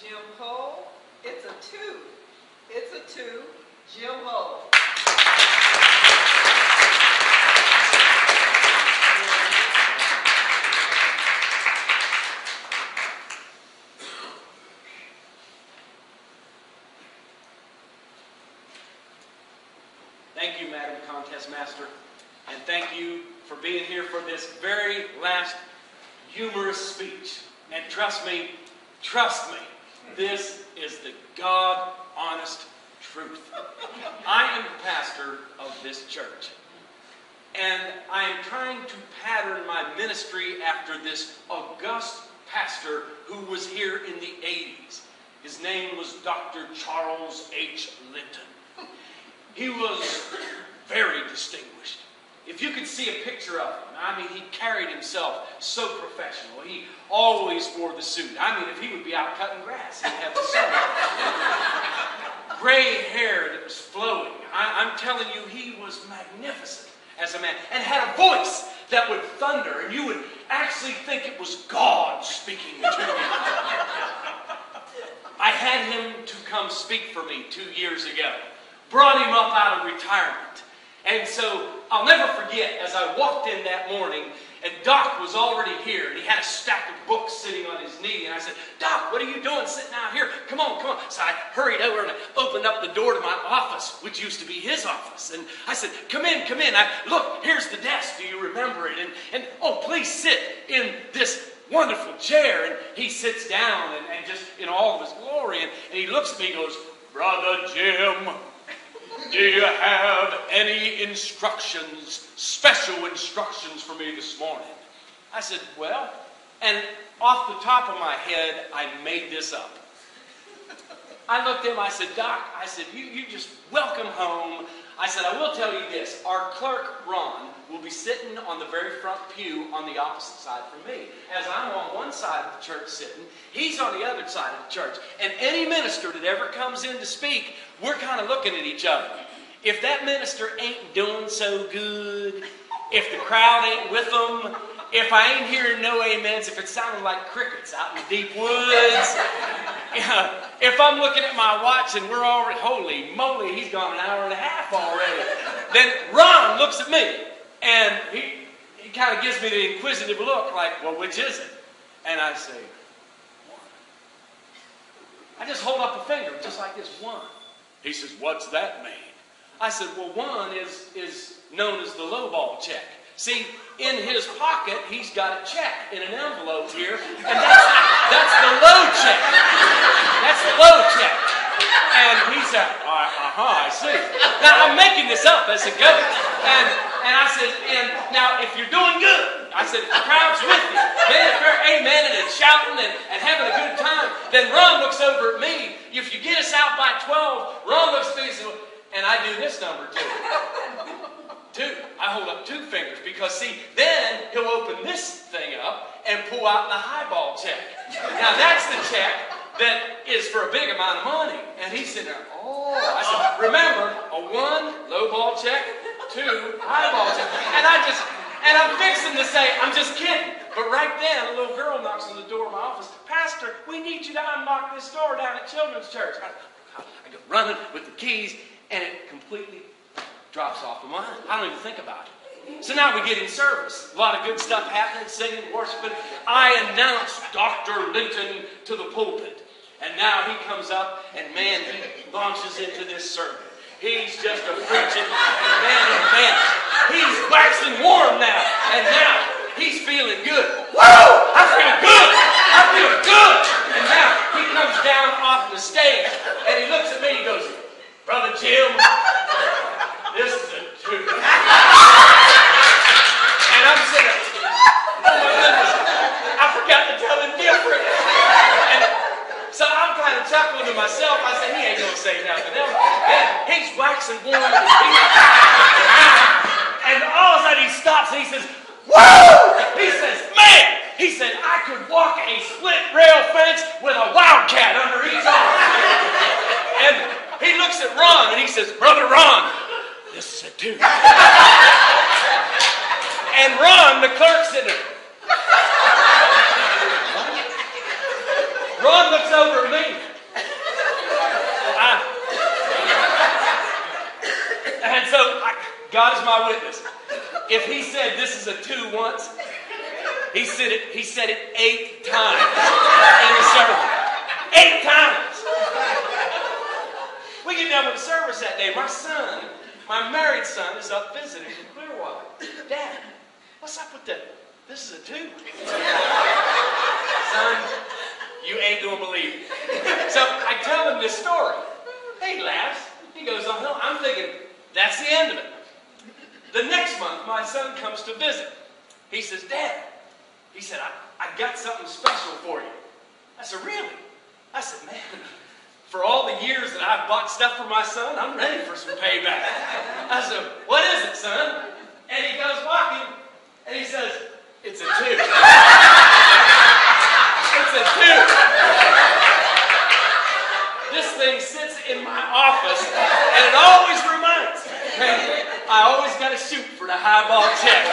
Jim Hull. It's a two. It's a two. Jim Hull. Thank you, Madam Contest Master, and thank you for being here for this very last humorous speech. And trust me, this is the God-honest truth. I am the pastor of this church, and I am trying to pattern my ministry after this august pastor who was here in the 80s. His name was Dr. Charles H. Linton. He was very distinguished. If you could see a picture of him, I mean, he carried himself so professional. He always wore the suit. I mean, if he would be out cutting grass, he'd have the suit. Gray hair that was flowing. I'm telling you, he was magnificent as a man and had a voice that would thunder, and you would actually think it was God speaking to you. I had him to come speak for me 2 years ago. Brought him up out of retirement. And so I'll never forget, as I walked in that morning, and Doc was already here, and he had a stack of books sitting on his knee, and I said, Doc, what are you doing sitting out here? Come on, come on. So I hurried over and I opened up the door to my office, which used to be his office. And I said, come in, come in. Look, here's the desk. Do you remember it? And oh, please sit in this wonderful chair. And he sits down and just in all of his glory, and he looks at me and goes, Brother Jim, do you have any instructions, special instructions for me this morning? I said, well, and off the top of my head, I made this up. I looked at him, I said, Doc, I said, you just welcome home. I said, I will tell you this, our clerk, Ron, will be sitting on the very front pew on the opposite side from me. As I'm on one side of the church sitting, he's on the other side of the church. And any minister that ever comes in to speak, we're kind of looking at each other. If that minister ain't doing so good, if the crowd ain't with them, if I ain't hearing no amens, if it's sounding like crickets out in the deep woods, if I'm looking at my watch and we're already, holy moly, he's gone an hour and a half already, then Ron looks at me and he kind of gives me the inquisitive look like, well, which is it? And I say, one. I just hold up a finger just like this, one. He says, what's that mean? I said, well, one is known as the lowball check. See, in his pocket, he's got a check in an envelope here, and that's the low check. That's the low check. And he said, I see. Now, I'm making this up as it goes. And I said, and now, if you're doing good, I said, if the crowd's with you, then if they're amening and shouting and having a good time, then Ron looks over at me. If you get us out by 12, Ron looks at me and says, and I do this number too. Two. I hold up 2 fingers because, see, then he'll open this thing up and pull out the highball check. Now, that's the check that is for a big amount of money. And he's sitting there, oh. I said, remember, a 1, low ball check, 2, highball check. And I'm fixing to say, I'm just kidding. But right then, a little girl knocks on the door of my office. Pastor, we need you to unlock this door down at Children's Church. I go running with the keys, and it completely drops off of mine. I don't even think about it. So now we get in service. A lot of good stuff happening, singing, worshiping. I announce Dr. Linton to the pulpit. And now he comes up, and man, he launches into this sermon. He's just a preaching, and man, he's waxing warm now. And now he's feeling good. Woo! I feel good! I feel good! And now he comes down off the stage, and he looks at me, he goes, Brother Jim, this is a 2. And I'm sitting, oh my goodness, I forgot to tell him different. And so I'm kind of chuckling to myself. I said, he ain't going to say nothing else. And he's waxing warm. And all of a sudden he stops and he says, woo! He says, man! He said, I could walk a split rail fence with a wildcat under each arm. And he looks at Ron and he says, Brother Ron, this is a 2. And Ron, the clerk, sitting there. Ron looks over at me. And so, God is my witness. If he said this is a 2 once, he said it 8 times in the sermon. 8 times. We get done with the service that day. My married son, is up visiting from Clearwater. Dad, what's up with that? This is a 2. Son, you ain't gonna believe it. So I tell him this story. He laughs. He goes, oh no, I'm thinking, that's the end of it. The next month, my son comes to visit. He says, Dad, he said, I got something special for you. I said, really? I said, man, for all the years that I've bought stuff for my son, I'm ready for some payback. I said, what is it, son? And he goes walking, and he says, it's a 2. It's a 2. This thing sits in my office, and it always reminds me, man, I always got to shoot for the highball check.